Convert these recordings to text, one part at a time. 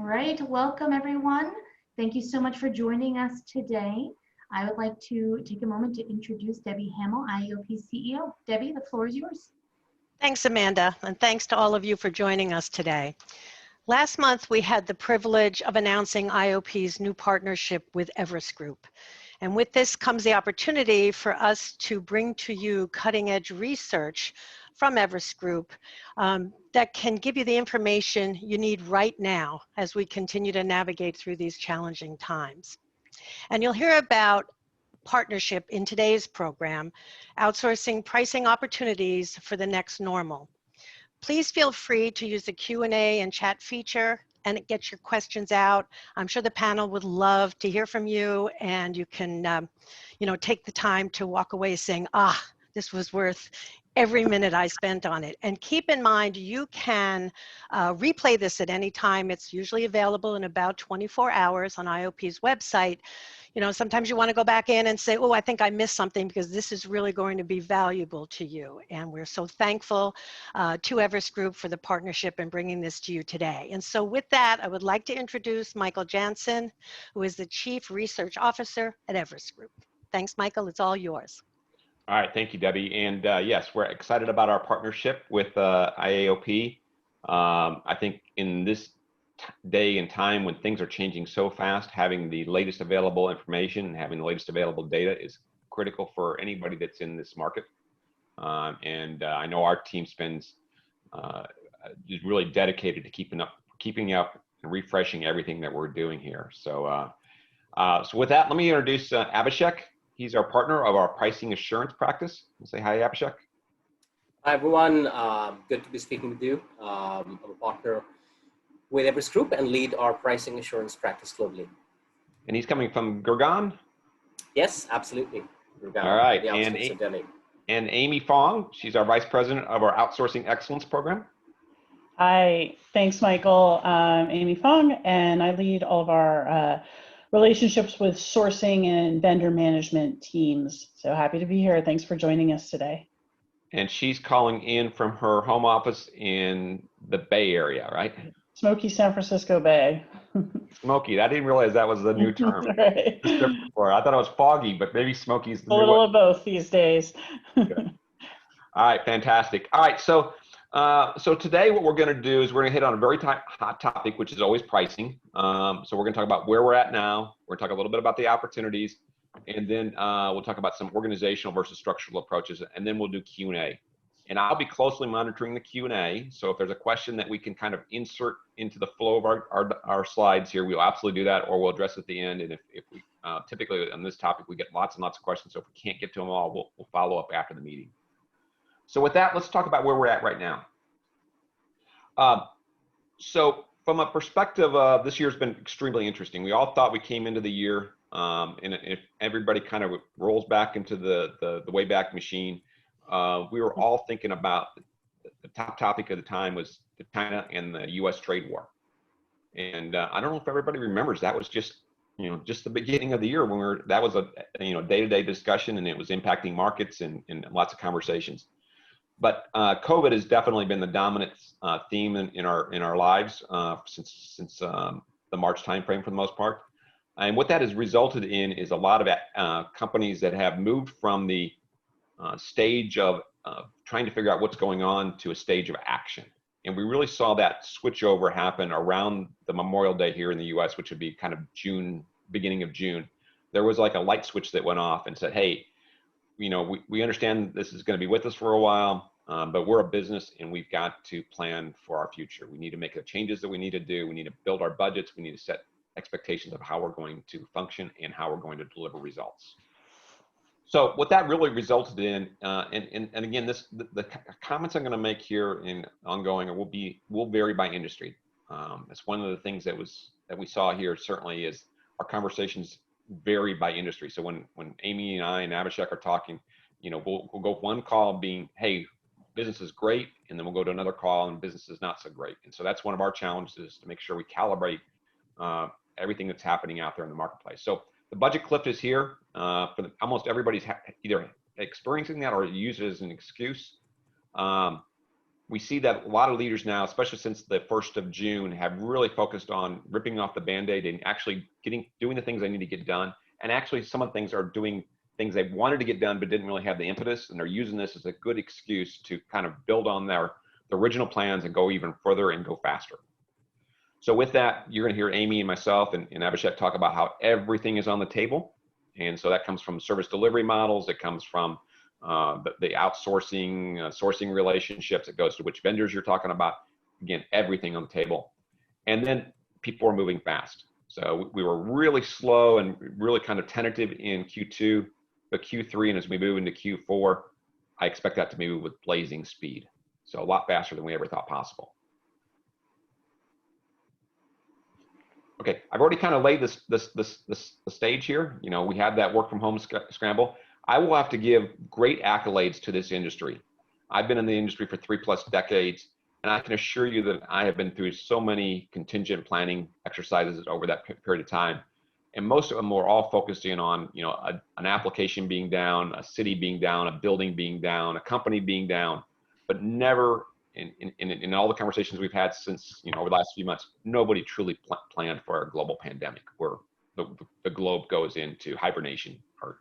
right, welcome everyone. Thank you so much for joining us today. I would like to take a moment to introduce Debbie Hamill, IAOP CEO. Debbie, the floor is yours. Thanks, Amanda, and thanks to all of you for joining us today. Last month, we had the privilege of announcing IAOP's new partnership with Everest Group. And with this comes the opportunity for us to bring to you cutting-edge research from Everest Group that can give you the information you need right now as we continue to navigate through these challenging times. And you'll hear about partnership in today's program, outsourcing pricing opportunities for the next normal. Please feel free to use the Q&A and chat feature and get your questions out. I'm sure the panel would love to hear from you, and you can, take the time to walk away saying, this was worth every minute I spent on it. And keep in mind, you can replay this at any time. It's usually available in about 24 hours on IAOP's website. Sometimes you want to go back in and say, I think I missed something, because this is really going to be valuable to you. And we're so thankful to Everest Group for the partnership and bringing this to you today. And so with that, I would like to introduce Michael Jansen, who is the Chief Research Officer at Everest Group. Thanks, Michael. It's all yours. All right. Thank you, Debbie. And yes, we're excited about our partnership with IAOP. I think in this day and time when things are changing so fast, having the latest available information and having the latest available data is critical for anybody that's in this market. I know our team is really dedicated to keeping up and refreshing everything that we're doing here. So with that, let me introduce Abhishek. He's our partner of our pricing assurance practice. Say hi, Abhishek. Hi, everyone. Good to be speaking with you. I'm a partner with Everest Group and lead our pricing assurance practice globally. And he's coming from Gurgaon? Yes, absolutely. Gurgaon, all right. the outskirts of Delhi. And Amy Fong, she's our vice president of our outsourcing excellence program. Hi, thanks, Michael. I'm Amy Fong, and I lead all of our relationships with sourcing and vendor management teams. So happy to be here. Thanks for joining us today. And she's calling in from her home office in the Bay Area, right? Smoky San Francisco Bay. Smoky. I didn't realize that was the new term. Right. I thought it was foggy, but maybe smoky is the new one. A little one. of both these days. Good. All right, fantastic. All right, so today what we're going to do is we're going to hit on a very hot topic, which is always pricing. So we're going to talk about where we're at now. We're going to talk a little bit about the opportunities, and then we'll talk about some organizational versus structural approaches, and then we'll do Q&A. And I'll be closely monitoring the Q&A. So if there's a question that we can kind of insert into the flow of our slides here, we'll absolutely do that, or we'll address it at the end. And if we typically on this topic, we get lots and lots of questions. So if we can't get to them all, we'll follow up after the meeting. So with that, let's talk about where we're at right now. So from a perspective of this year's been extremely interesting. We all thought we came into the year, and if everybody kind of rolls back into the Wayback Machine, we were all thinking about the top topic of the time was the China and the U.S. trade war. And I don't know if everybody remembers, that was just the beginning of the year when that was a day-to-day discussion, and it was impacting markets and lots of conversations. But COVID has definitely been the dominant theme in our lives since the March timeframe for the most part. And what that has resulted in is a lot of companies that have moved from the stage of trying to figure out what's going on to a stage of action. And we really saw that switch over happen around the Memorial Day here in the US, which would be kind of June, beginning of June. There was like a light switch that went off and said, hey, we understand this is going to be with us for a while, but we're a business and we've got to plan for our future. We need to make the changes that we need to do. We need to build our budgets. We need to set expectations of how we're going to function and how we're going to deliver results. So what that really resulted in, and again, the comments I'm going to make here in ongoing will vary by industry. It's one of the things that we saw here certainly is our conversations vary by industry. So when Amy and I and Abhishek are talking, we'll go one call being, hey, business is great, and then we'll go to another call and business is not so great. And so that's one of our challenges, to make sure we calibrate everything that's happening out there in the marketplace. So the budget cliff is here. Almost everybody's either experiencing that or use it as an excuse. we see that a lot of leaders now, especially since the 1st of June, have really focused on ripping off the Band-Aid and actually doing the things they need to get done. And actually some of the things are doing things they wanted to get done but didn't really have the impetus, and they're using this as a good excuse to kind of build on their original plans and go even further and go faster. So with that, you're going to hear Amy and myself and Abhishek talk about how everything is on the table. And so that comes from service delivery models, it comes from the outsourcing, sourcing relationships, it goes to which vendors you're talking about. Again, everything on the table. And then people are moving fast. So we were really slow and really kind of tentative in Q2, but Q3, and as we move into Q4, I expect that to move with blazing speed. So a lot faster than we ever thought possible. Okay, I've already kind of laid the stage here. You know, we had that work from home scramble. I will have to give great accolades to this industry. I've been in the industry for 3+ decades, and I can assure you that I have been through so many contingent planning exercises over that period of time. And most of them were all focusing on, you know, an application being down, a city being down, a building being down, a company being down, but never in all the conversations we've had since, you know, over the last few months, nobody truly planned for a global pandemic where the globe goes into hibernation or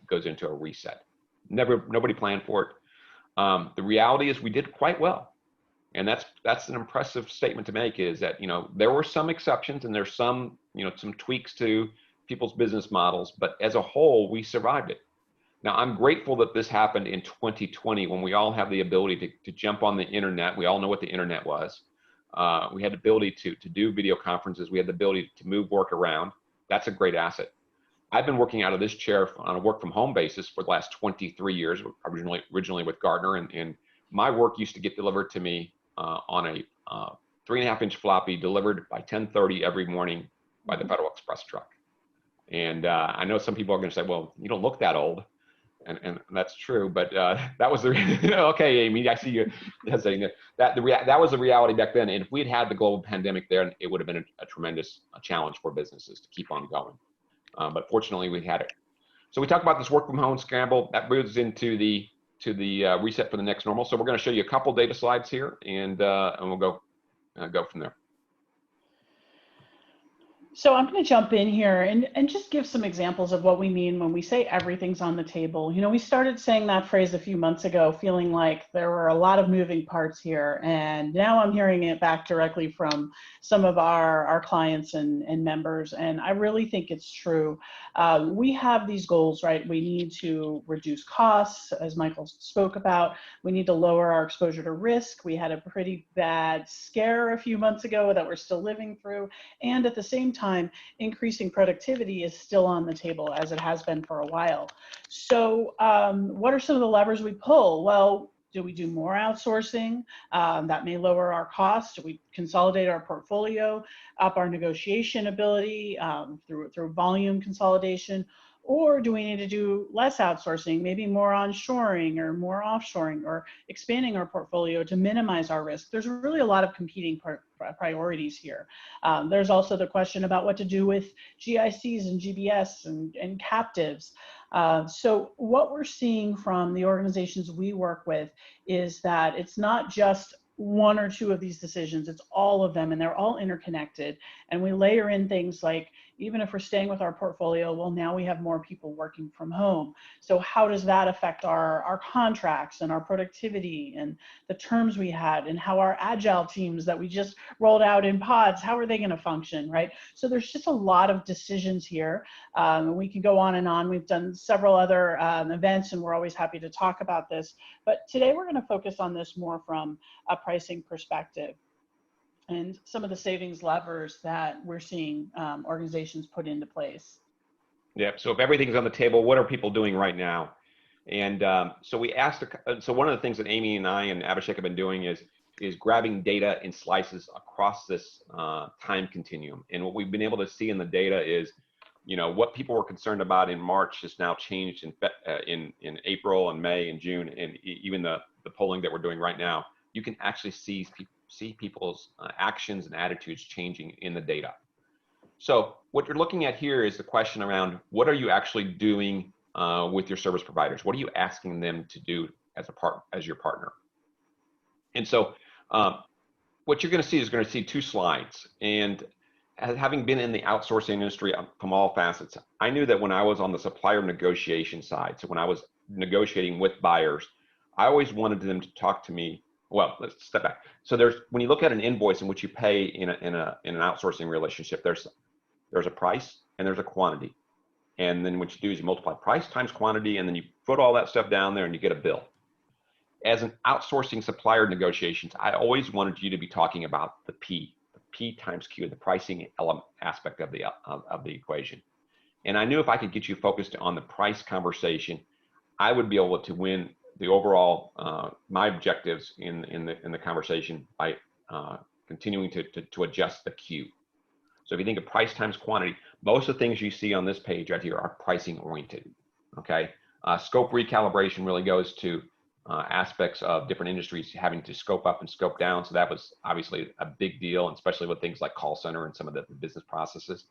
goes into a reset. Nobody planned for it. The reality is we did quite well. And that's an impressive statement to make, is that, you know, there were some exceptions and there's some, you know, some tweaks to people's business models, but as a whole, we survived it. Now, I'm grateful that this happened in 2020 when we all have the ability to jump on the internet. We all know what the internet was. We had the ability to do video conferences. We had the ability to move work around. That's a great asset. I've been working out of this chair on a work from home basis for the last 23 years, originally with Gartner, and my work used to get delivered to me on a 3.5-inch floppy, delivered by 10:30 every morning by the Federal Express truck. And I know some people are going to say, well, you don't look that old. And that's true, but that was the okay, Amy. I see you saying that that was the reality back then. And if we had had the global pandemic there, it would have been a tremendous challenge for businesses to keep on going. But fortunately, we had it. So we talked about this work from home scramble that moves into the reset for the next normal. So we're going to show you a couple data slides here, and we'll go from there. So I'm going to jump in here and just give some examples of what we mean when we say everything's on the table. You know, we started saying that phrase a few months ago, feeling like there were a lot of moving parts here. And now I'm hearing it back directly from some of our clients and members. And I really think it's true. We have these goals, right? We need to reduce costs, as Michael spoke about. We need to lower our exposure to risk. We had a pretty bad scare a few months ago that we're still living through. And at the same time, increasing productivity is still on the table, as it has been for a while. So what are some of the levers we pull? Well, do we do more outsourcing? That may lower our costs. Do we consolidate our portfolio, up our negotiation ability through volume consolidation? Or do we need to do less outsourcing, maybe more onshoring or more offshoring, or expanding our portfolio to minimize our risk? There's really a lot of competing priorities here. There's also the question about what to do with GICs and GBS and captives. So what we're seeing from the organizations we work with is that it's not just one or two of these decisions, it's all of them, and they're all interconnected. And we layer in things like, even if we're staying with our portfolio, well, now we have more people working from home. So how does that affect our contracts and our productivity and the terms we had, and how our agile teams that we just rolled out in pods, how are they going to function, right? So there's just a lot of decisions here. We can go on and on. We've done several other events, and we're always happy to talk about this. But today we're going to focus on this more from a pricing perspective and some of the savings levers that we're seeing organizations put into place. Yeah, so if everything's on the table, what are people doing right now? And so we asked, so one of the things that Amy and I and Abhishek have been doing is grabbing data in slices across this time continuum. And what we've been able to see in the data is, you know, what people were concerned about in March has now changed in April and May and June, and even the polling that we're doing right now. You can actually see people's actions and attitudes changing in the data. So what you're looking at here is the question around, what are you actually doing with your service providers? What are you asking them to do as your partner? And so what you're going to see is going to see two slides. And having been in the outsourcing industry from all facets, I knew that when I was on the supplier negotiation side, so when I was negotiating with buyers, I always wanted them to talk to me. Well, let's step back. So when you look at an invoice in which you pay in an outsourcing relationship, there's a price and there's a quantity. And then what you do is you multiply price times quantity, and then you put all that stuff down there and you get a bill. As an outsourcing supplier negotiations, I always wanted you to be talking about the P times Q, the pricing element aspect of the equation. And I knew if I could get you focused on the price conversation, I would be able to win the overall my objectives in the conversation by continuing to adjust the Q. So if you think of price times quantity, most of the things you see on this page right here are pricing oriented. Okay, scope recalibration really goes to aspects of different industries having to scope up and scope down. So that was obviously a big deal, and especially with things like call center and some of the business processes.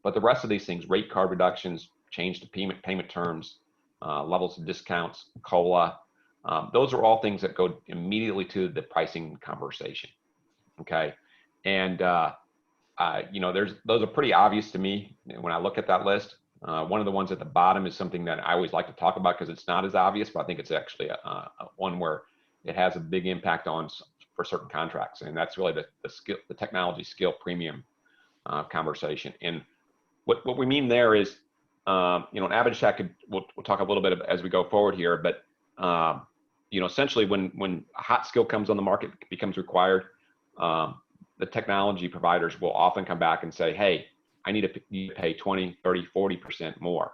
But the rest of these things, rate card reductions, change to payment terms, levels of discounts, COLA, those are all things that go immediately to the pricing conversation. Okay, and those are pretty obvious to me when I look at that list. One of the ones at the bottom is something that I always like to talk about because it's not as obvious, but I think it's actually one where it has a big impact for certain contracts, and that's really the technology skill premium conversation. And what we mean there is, Abhishek, we'll talk a little bit as we go forward here, but essentially when a hot skill comes on the market, becomes required, the technology providers will often come back and say, hey, I need to pay 20, 30, 40% more.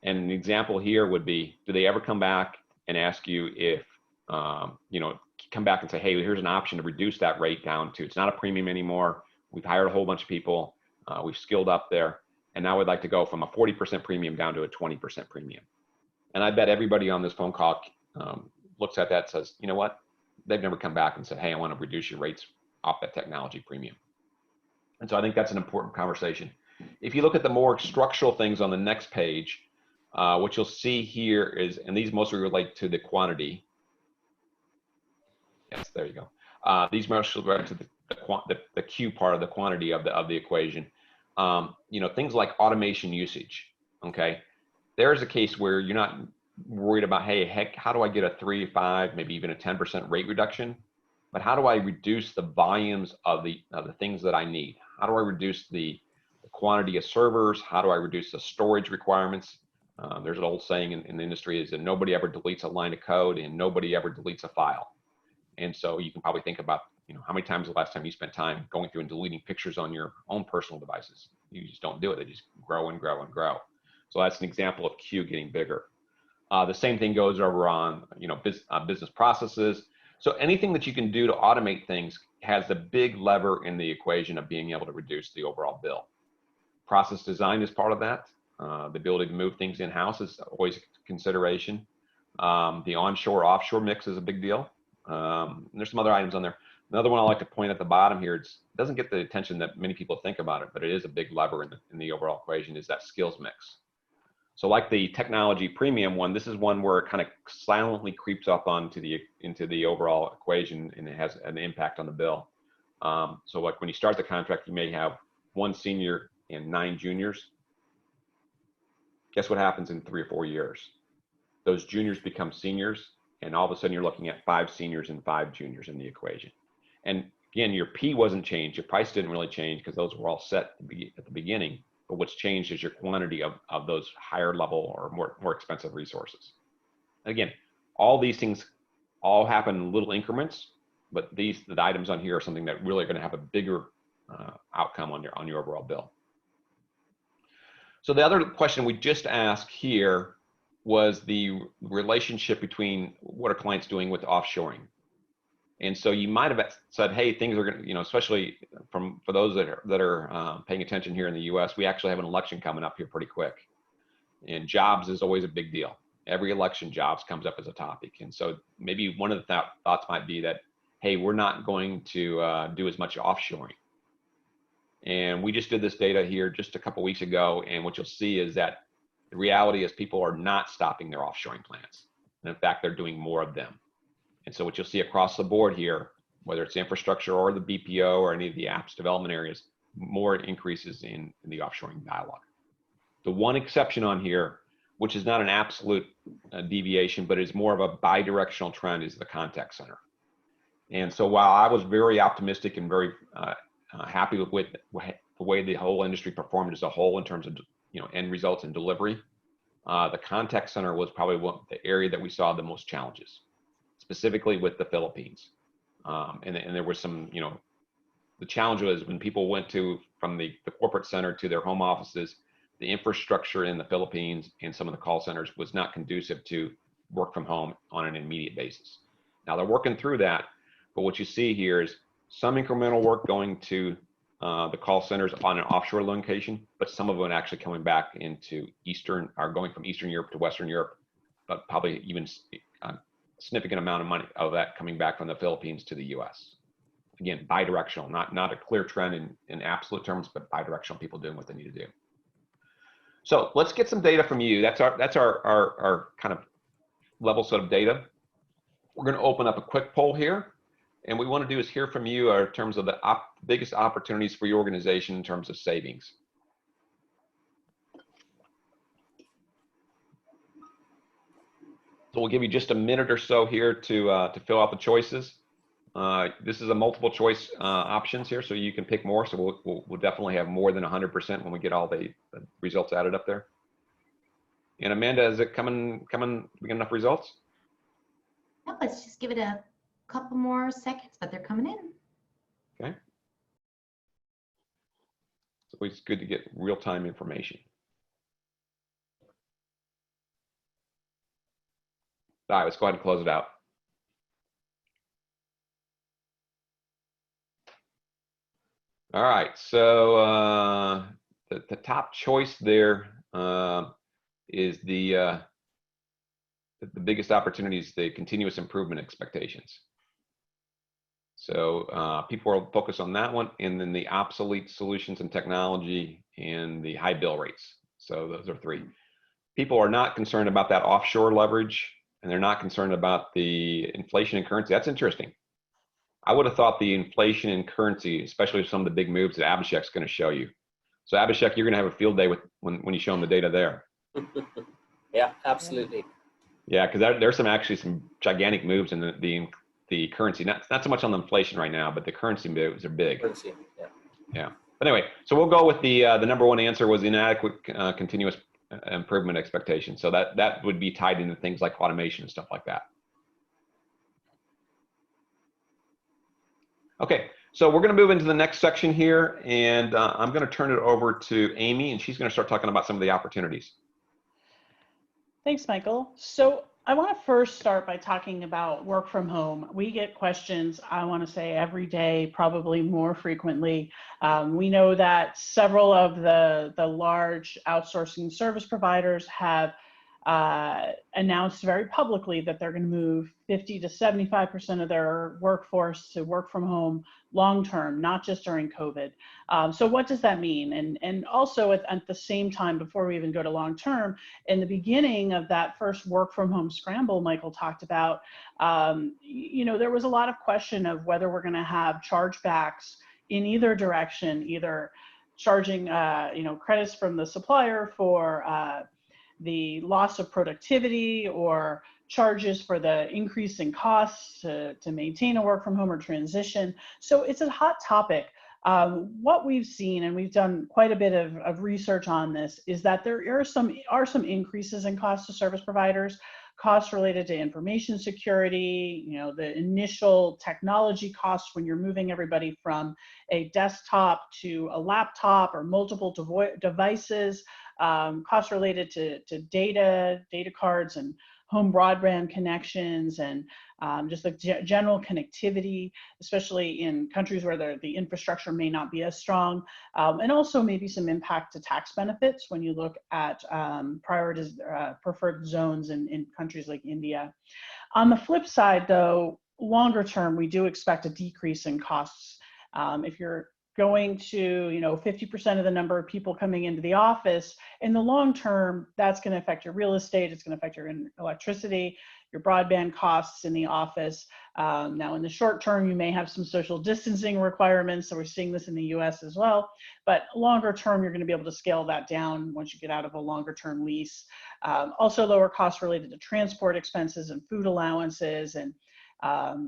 And an example here would be, do they ever come back and ask you if, come back and say, hey, here's an option to reduce that rate down to, it's not a premium anymore. We've hired a whole bunch of people. We've skilled up there. And now we'd like to go from a 40% premium down to a 20% premium. And I bet everybody on this phone call looks at that and says, you know what? They've never come back and said, hey, I want to reduce your rates off that technology premium. And so I think that's an important conversation. If you look at the more structural things on the next page, what you'll see here is, and these mostly relate to the quantity. Yes, there you go. These mostly relate to the Q part of the quantity of the equation. Things like automation usage. Okay, there's a case where you're not worried about, hey, heck, how do I get a 3, 5, maybe even a 10% rate reduction? But how do I reduce the volumes of the things that I need? How do I reduce the quantity of servers? How do I reduce the storage requirements? There's an old saying in the industry is that nobody ever deletes a line of code and nobody ever deletes a file. And so you can probably think about, how many times the last time you spent time going through and deleting pictures on your own personal devices? You just don't do it. They just grow and grow and grow. So that's an example of Q getting bigger. The same thing goes over on, business processes. So anything that you can do to automate things has the big lever in the equation of being able to reduce the overall bill. Process design is part of that. The ability to move things in-house is always a consideration. The onshore offshore mix is a big deal. There's some other items on there. Another one I like to point at the bottom here, it doesn't get the attention that many people think about it, but it is a big lever in the overall equation, is that skills mix. So like the technology premium one, this is one where it kind of silently creeps up into the overall equation, and it has an impact on the bill. So like when you start the contract, you may have 1 senior and 9 juniors. Guess what happens in 3 or 4 years? Those juniors become seniors, and all of a sudden you're looking at 5 seniors and 5 juniors in the equation. And again, your P wasn't changed. Your price didn't really change because those were all set at the beginning. But what's changed is your quantity of those higher level or more expensive resources. Again, all these things all happen in little increments, but the items on here are something that really are going to have a bigger outcome on your overall bill. So the other question we just asked here was the relationship between what are clients doing with offshoring. And so you might have said, hey, things are going to, especially for those that are paying attention here in the US, we actually have an election coming up here pretty quick. And jobs is always a big deal. Every election, jobs comes up as a topic. And so maybe one of the thoughts might be that, hey, we're not going to do as much offshoring. And we just did this data here just a couple weeks ago. And what you'll see is that the reality is people are not stopping their offshoring plans. And in fact, they're doing more of them. And so what you'll see across the board here, whether it's infrastructure or the BPO or any of the apps development areas, more increases in the offshoring dialogue. The one exception on here, which is not an absolute deviation, but is more of a bi-directional trend, is the contact center. And so while I was very optimistic and very happy with the way the whole industry performed as a whole in terms of end results and delivery, the contact center was probably the area that we saw the most challenges, specifically with the Philippines. And there was some, the challenge was when people went from the corporate center to their home offices, the infrastructure in the Philippines and some of the call centers was not conducive to work from home on an immediate basis. Now they're working through that, but what you see here is some incremental work going to the call centers on an offshore location, but some of it actually coming back into going from Eastern Europe to Western Europe, but probably even a significant amount of money of that coming back from the Philippines to the US. Again, bi-directional, not a clear trend in absolute terms, but bi-directional, people doing what they need to do. So let's get some data from you. That's our kind of level set of data. We're going to open up a quick poll here. And what we want to do is hear from you in terms of the biggest opportunities for your organization in terms of savings. So we'll give you just a minute or so here to fill out the choices. This is a multiple choice options here, so you can pick more. So we'll definitely have more than 100% when we get all the results added up there. And Amanda, is it coming? We get enough results? Yeah, let's just give it a couple more seconds, but they're coming in. Okay. It's always good to get real-time information. All right, let's go ahead and close it out. All right, so the top choice there is the biggest opportunity is the continuous improvement expectations. So people are focused on that one, and then the obsolete solutions and technology and the high bill rates. So those are three. People are not concerned about that offshore leverage, and they're not concerned about the inflation and currency. That's interesting. I would have thought the inflation and currency, especially some of the big moves that Abhishek's going to show you. So Abhishek, you're going to have a field day when you show them the data there. Yeah, absolutely. Yeah, because there's some gigantic moves in the currency. Not so much on the inflation right now, but the currency moves are big. Currency, yeah. Yeah. But anyway, so we'll go with the number one answer was inadequate continuous improvement expectation. So that would be tied into things like automation and stuff like that. Okay, so we're going to move into the next section here, and I'm going to turn it over to Amy, and she's going to start talking about some of the opportunities. Thanks, Michael. So I want to first start by talking about work from home. We get questions, I want to say, every day, probably more frequently. We know that several of the large outsourcing service providers have announced very publicly that they're going to move 50 to 75% of their workforce to work from home long-term, not just during COVID. So what does that mean? And also at the same time, before we even go to long-term, in the beginning of that first work from home scramble Michael talked about, there was a lot of question of whether we're going to have chargebacks in either direction, either charging credits from the supplier for the loss of productivity or charges for the increase in costs to maintain a work from home or transition. So it's a hot topic. What we've seen, and we've done quite a bit of research on this, is that there are some increases in costs to service providers, costs related to information security, the initial technology costs when you're moving everybody from a desktop to a laptop or multiple devices, costs related to data cards and home broadband connections, and just the general connectivity, especially in countries where the infrastructure may not be as strong, and also maybe some impact to tax benefits when you look at preferred zones in countries like India. On the flip side, though, longer term, we do expect a decrease in costs. If you're going to 50% of the number of people coming into the office, in the long term, that's going to affect your real estate, it's going to affect your electricity, your broadband costs in the office. Now, in the short term, you may have some social distancing requirements, so we're seeing this in the US as well. But longer term, you're going to be able to scale that down once you get out of a longer term lease. Also, lower costs related to transport expenses and food allowances and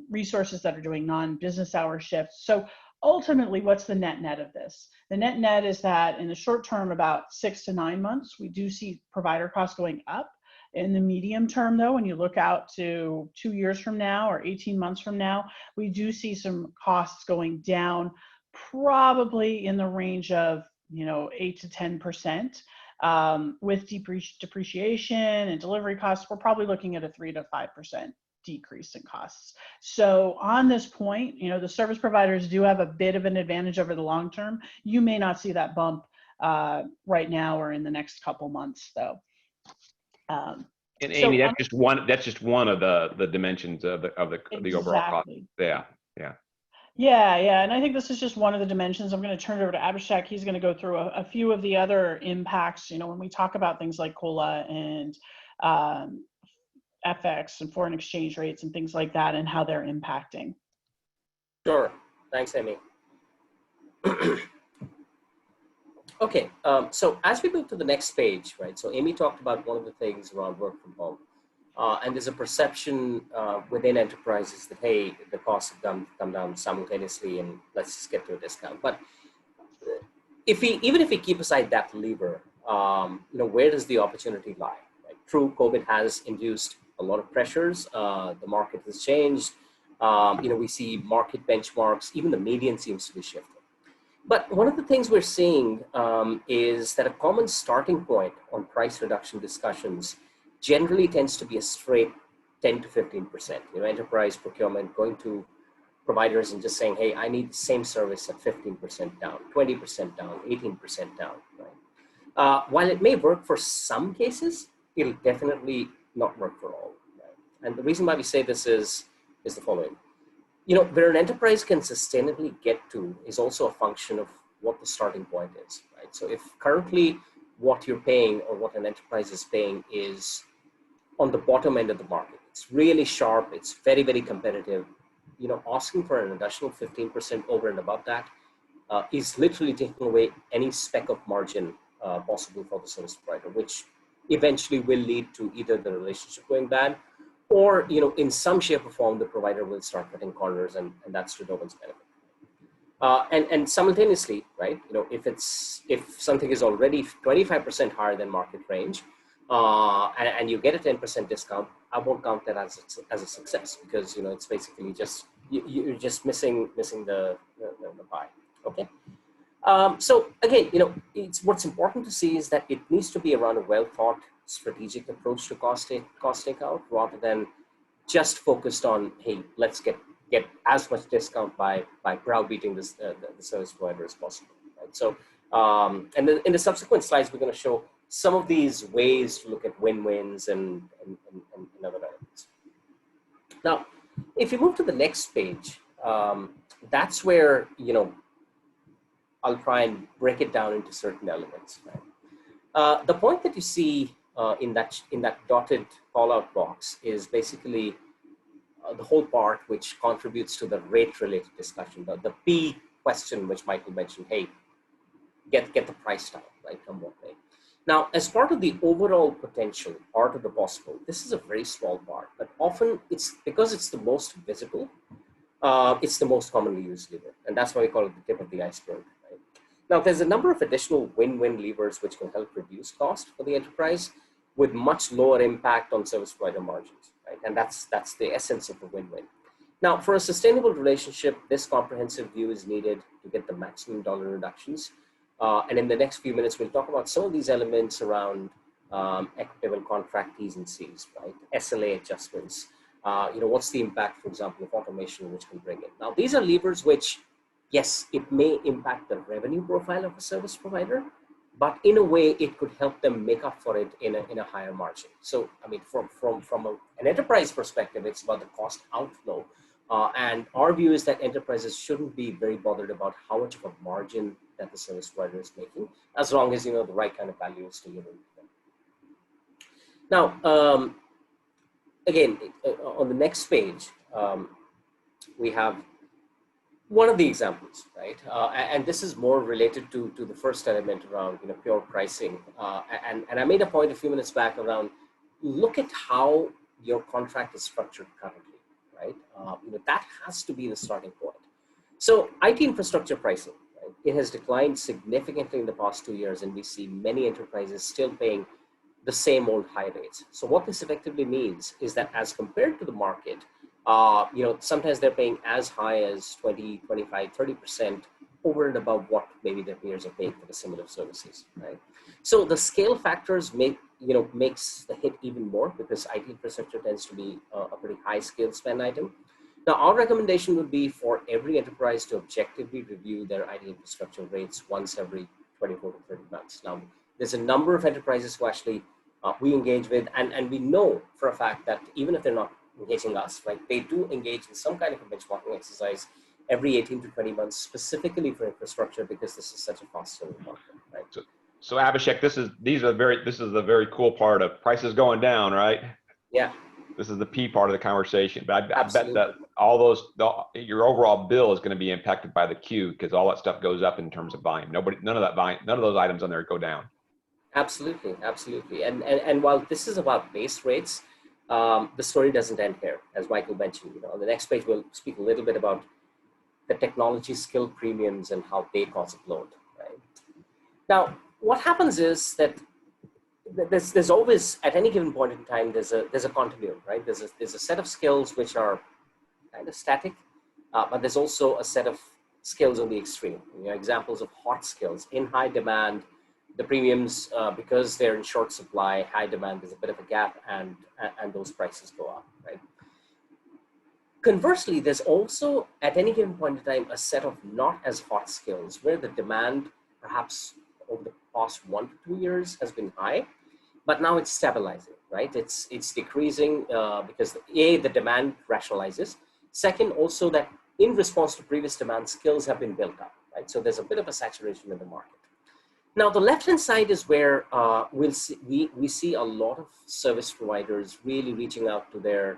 resources that are doing non-business hour shifts. So ultimately, what's the net of this? The net is that in the short term, about 6 to 9 months, we do see provider costs going up. In the medium term, though, when you look out to 2 years from now or 18 months from now, we do see some costs going down, probably in the range of 8 to 10%. With depreciation and delivery costs, we're probably looking at a 3 to 5% decrease in costs. So on this point, the service providers do have a bit of an advantage over the long term. You may not see that bump right now or in the next couple months, though. And Amy, that's just one of the dimensions of the overall cost. Yeah. Yeah, and I think this is just one of the dimensions. I'm going to turn it over to Abhishek. He's going to go through a few of the other impacts. When we talk about things like COLA and FX and foreign exchange rates and things like that, and how they're impacting. Sure. Thanks, Amy. Okay, so as we move to the next page, right? So Amy talked about one of the things around work from home. And there's a perception within enterprises that, hey, the costs have come down simultaneously and let's just get to a discount. But even if we keep aside that lever, where does the opportunity lie? Right? True, COVID has induced a lot of pressures. The market has changed. We see market benchmarks, even the median seems to be shifting. But one of the things we're seeing is that a common starting point on price reduction discussions generally tends to be a straight 10 to 15%. Enterprise procurement going to providers and just saying, hey, I need the same service at 15% down, 20% down, 18% down. Right? While it may work for some cases, it'll definitely not work for all. Right? And the reason why we say this is the following. Where an enterprise can sustainably get to is also a function of what the starting point is. Right? So if currently what you're paying or what an enterprise is paying is on the bottom end of the market, it's really sharp, it's very, very competitive, asking for an additional 15% over and above that is literally taking away any speck of margin possible for the service provider, which eventually will lead to either the relationship going bad or, in some shape or form, the provider will start cutting corners, and that's to no one's benefit. And simultaneously, right, if something is already 25% higher than market range, and you get a 10% discount, I won't count that as a success because it's basically just you're just missing the pie. Okay. So again, what's important to see is that it needs to be around a well thought strategic approach to cost takeout rather than just focused on, hey, let's get as much discount by browbeating the service provider as possible. Right? So and then in the subsequent slides, we're going to show some of these ways to look at win-wins and other elements. Now, if you move to the next page, that's where, I'll try and break it down into certain elements. Right? The point that you see in that dotted call-out box is basically the whole part which contributes to the rate-related discussion, the P question which Michael mentioned, hey, get the price down, right, come what may. Now, as part of the overall potential, part of the possible, this is a very small part, but often it's because it's the most visible, it's the most commonly used lever, and that's why we call it the tip of the iceberg. Right? Now, there's a number of additional win-win levers which can help reduce cost for the enterprise with much lower impact on service provider margins, right? And that's the essence of the win-win. Now, for a sustainable relationship, this comprehensive view is needed to get the maximum dollar reductions. And in the next few minutes, we'll talk about some of these elements around equitable contract T's and C's, right? SLA adjustments. What's the impact, for example, of automation which can bring in? Now, these are levers which, yes, it may impact the revenue profile of a service provider, but in a way, it could help them make up for it in a higher margin. So, I mean, from an enterprise perspective, it's about the cost outflow. And our view is that enterprises shouldn't be very bothered about how much of a margin that the service provider is making, as long as, the right kind of value is delivered to them. Now, again, on the next page, we have one of the examples, right? And this is more related to the first element around, pure pricing. And I made a point a few minutes back around, look at how your contract is structured currently, right? That has to be the starting point. So IT infrastructure pricing, right? It has declined significantly in the past 2 years, and we see many enterprises still paying the same old high rates. So what this effectively means is that as compared to the market, sometimes they're paying as high as 20, 25, 30% over and above what maybe their peers are paying for the similar services, right? So the scale factors makes the hit even more, because IT infrastructure tends to be a pretty high scale spend item. Now, our recommendation would be for every enterprise to objectively review their IT infrastructure rates once every 24 to 30 months. Now, there's a number of enterprises who actually we engage with, and we know for a fact that even if they're not engaging us, right, they do engage in some kind of a benchmarking exercise every 18 to 20 months, specifically for infrastructure, because this is such a fast-growing market, right? So Abhishek, this is the very cool part of prices going down, right? Yeah. This is the P part of the conversation, but I bet that all your overall bill is going to be impacted by the Q, because all that stuff goes up in terms of volume. None of those items on there go down. Absolutely. And while this is about base rates, the story doesn't end here, as Michael mentioned. On the next page, we'll speak a little bit about the technology skill premiums and how they cause a load, right? Now, what happens is that there's always, at any given point in time, there's a continuum, right? There's a set of skills which are kind of static, but there's also a set of skills on the extreme. Examples of hot skills in high demand. The premiums, because they're in short supply, high demand, there's a bit of a gap, and those prices go up, right? Conversely, there's also, at any given point in time, a set of not as hot skills where the demand, perhaps over the past 1 to 2 years, has been high, but now it's stabilizing, right? It's decreasing because the demand rationalizes. Second, also that in response to previous demand, skills have been built up, right? So there's a bit of a saturation in the market. Now, the left-hand side is where we see a lot of service providers really reaching out to their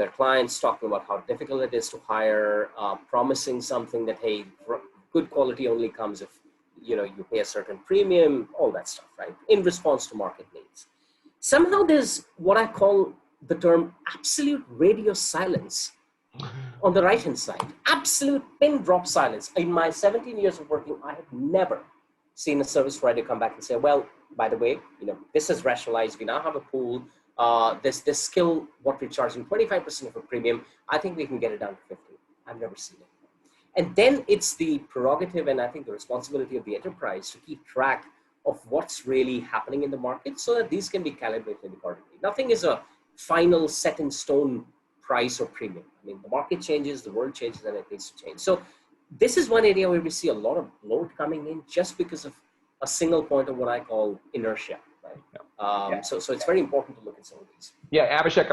clients, talking about how difficult it is to hire, promising something that, hey, good quality only comes if you pay a certain premium, all that stuff, right? In response to market needs. Somehow there's what I call the term absolute radio silence on the right-hand side. Absolute pin drop silence. In my 17 years of working, I have never seen a service provider come back and say, well, by the way, this is rationalized. We now have a pool. This skill, what we're charging 25% of a premium, I think we can get it down to 50. I've never seen it. And then it's the prerogative and I think the responsibility of the enterprise to keep track of what's really happening in the market so that these can be calibrated accordingly. Nothing is a final set in stone price or premium. I mean, the market changes, the world changes, and it needs to change. So this is one area where we see a lot of load coming in just because of a single point of what I call inertia, right? So it's very important to look at some of these. Yeah, Abhishek,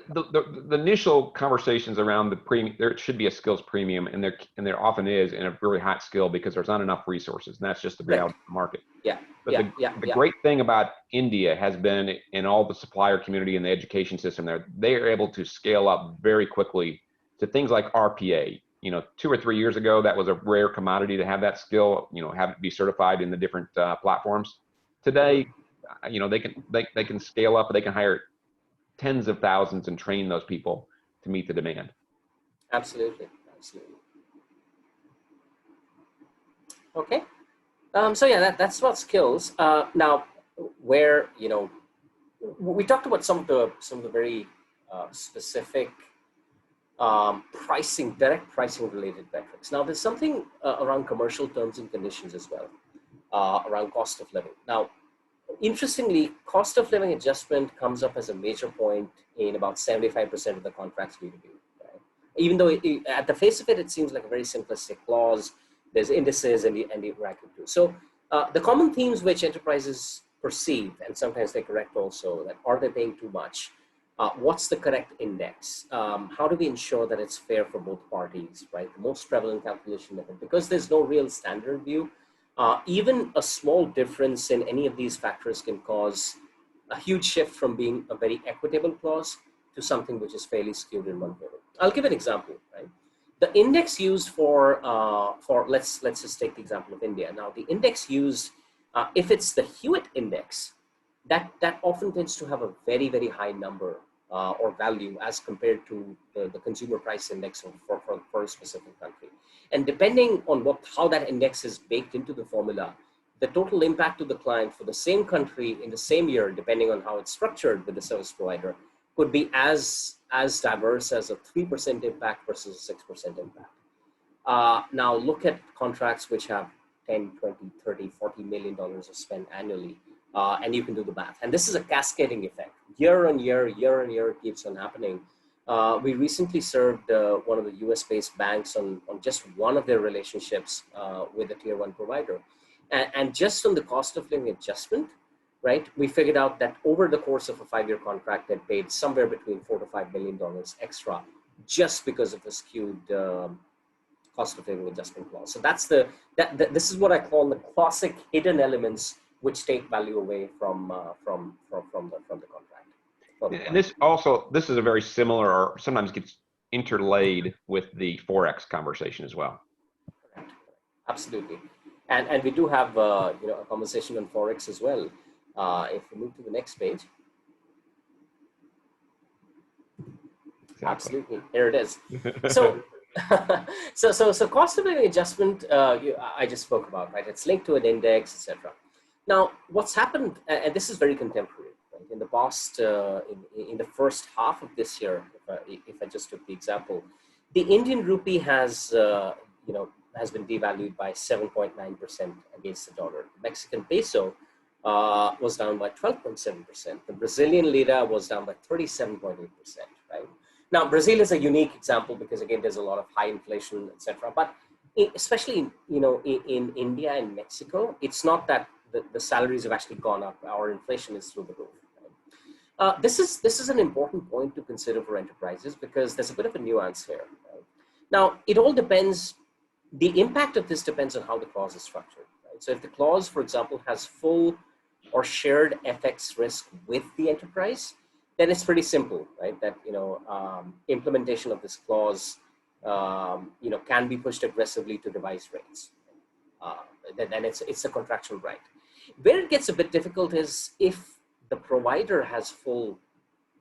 the initial conversations around the premium, there should be a skills premium, and there often is in a really hot skill because there's not enough resources, and that's just the reality of the market. But the great thing about India has been, in all the supplier community and the education system there, they are able to scale up very quickly to things like RPA. 2 or 3 years ago, that was a rare commodity to have that skill, have it be certified in the different platforms. Today, they can scale up, they can hire tens of thousands and train those people to meet the demand. Absolutely. Okay. So yeah, that's about skills. Now, where we talked about some of the very specific direct pricing related metrics. Now, there's something around commercial terms and conditions as well, around cost of living. Now, interestingly, cost of living adjustment comes up as a major point in about 75% of the contracts we review. Right? Even though at the face of it, it seems like a very simplistic clause. There's indices and you interact with two. So the common themes which enterprises perceive, and sometimes they correct also, that are they paying too much? What's the correct index? How do we ensure that it's fair for both parties, right? The most prevalent calculation method, because there's no real standard view. Even a small difference in any of these factors can cause a huge shift from being a very equitable clause to something which is fairly skewed in one favor. I'll give an example, right? The index used for let's just take the example of India. Now, the index used, if it's the Hewitt index, that often tends to have a very, very high number or value as compared to the consumer price index for a specific country. And depending on how that index is baked into the formula, the total impact to the client for the same country in the same year, depending on how it's structured with the service provider, could be as diverse as a 3% impact versus a 6% impact. Now look at contracts which have 10, 20, 30, $40 million of spend annually, and you can do the math. And this is a cascading effect. Year on year, it keeps on happening. We recently served one of the US-based banks on just one of their relationships with a tier 1 provider. And just on the cost of living adjustment, right, we figured out that over the course of a 5-year contract, they paid somewhere between $4 to $5 million extra just because of the skewed cost of living adjustment clause. So this is what I call the classic hidden elements which take value away from the contract. And this is a very similar, or sometimes gets interlaid with the Forex conversation as well. Correct. Absolutely. And we do have a conversation on Forex as well. If we move to the next page. Exactly. Absolutely, here it is. So, so cost of living adjustment, I just spoke about, right? It's linked to an index, etc. Now, what's happened, and this is very contemporary, right? In the past, in the first half of this year, if I just took the example, the Indian rupee has, has been devalued by 7.9% against the dollar. The Mexican peso was down by 12.7%. The Brazilian lira was down by 37.8%, right? Now, Brazil is a unique example because, again, there's a lot of high inflation, etc. But especially, in India and Mexico, it's not that the salaries have actually gone up. Our inflation is through the roof. Right? This is an important point to consider for enterprises because there's a bit of a nuance here. Right? Now, it all depends. The impact of this depends on how the clause is structured. Right? So if the clause, for example, has full or shared FX risk with the enterprise, then it's pretty simple, right? That, implementation of this clause, can be pushed aggressively to revise rates. Then it's a contractual right. Where it gets a bit difficult is if the provider has full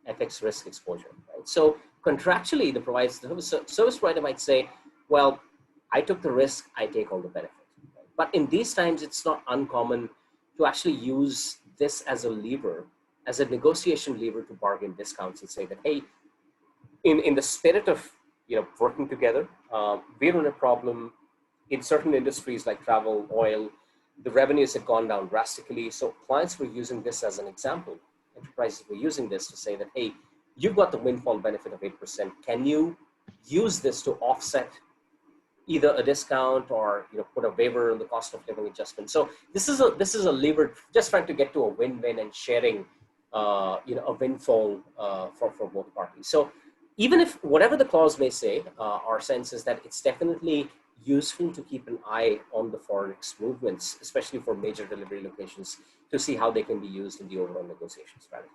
FX risk exposure, right? So contractually, the service provider might say, well, I took the risk, I take all the benefit. Right? But in these times, it's not uncommon to actually use this as a lever, as a negotiation lever to bargain discounts and say that, hey, in the spirit of working together, we're in a problem in certain industries like travel, oil, the revenues had gone down drastically. So clients were using this as an example. Enterprises were using this to say that, hey, you've got the windfall benefit of 8%. Can you use this to offset either a discount or put a waiver on the cost of living adjustment? So this is a lever, just trying to get to a win-win and sharing a windfall for both parties. So even if whatever the clause may say, our sense is that it's definitely useful to keep an eye on the Forex movements, especially for major delivery locations, to see how they can be used in the overall negotiation strategy.